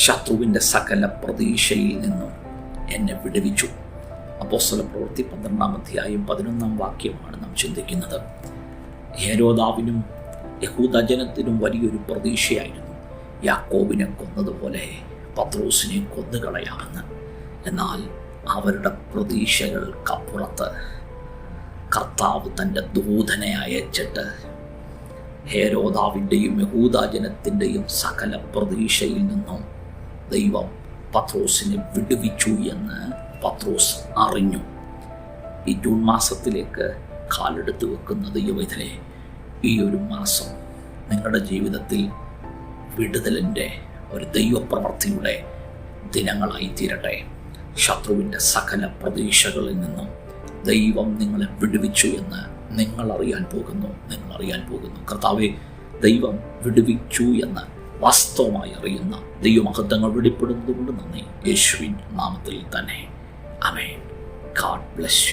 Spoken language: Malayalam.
ശത്രുവിൻ്റെ സകല പ്രതീക്ഷയിൽ നിന്നും എന്നെ വിടുവിച്ചു. അപ്പോസ്തലപ്രവൃത്തി 12-11 നാം ചിന്തിക്കുന്നത്. ഹെരോദാവിനും യഹൂദജനത്തിനും വലിയൊരു പ്രതീക്ഷയായിരുന്നു യാക്കോബിനെ കൊന്നതുപോലെ പത്രോസിനെ കൊന്നുകളയാമെന്ന്. എന്നാൽ അവരുടെ പ്രതീക്ഷകൾക്കപ്പുറത്ത് കർത്താവ് തൻ്റെ ദൂതനെ അയച്ചിട്ട് ഹെരോദാവിൻ്റെയും യഹൂദജനത്തിൻ്റെയും സകല പ്രതീക്ഷയിൽ നിന്നും ദൈവം പത്രോസിനെ വിടുവിച്ചു എന്ന് പത്രോസ് അറിഞ്ഞു. ഈ ജൂൺ മാസത്തിലേക്ക് കാലെടുത്ത് വെക്കുന്ന ദൈവവേദനെ, ഈ ഒരു മാസം നിങ്ങളുടെ ജീവിതത്തിൽ വിടുതലിൻ്റെ ഒരു ദൈവപ്രവൃത്തിയുടെ ദിനങ്ങളായി തീരട്ടെ. ശത്രുവിൻ്റെ സകല പ്രതീക്ഷകളിൽ നിന്നും ദൈവം നിങ്ങളെ വിടുവിച്ചു എന്ന് നിങ്ങൾ അറിയാൻ പോകുന്നു. കർത്താവെ, ദൈവം വിടുവിച്ചു എന്ന് വാസ്തവമായി അറിയുന്ന ദൈവമഹത്വങ്ങൾ വെളിപ്പെടുന്നതുകൊണ്ട് നന്ദി. യേശുവിൻ നാമത്തിൽ തന്നെ ആമേൻ. God bless you.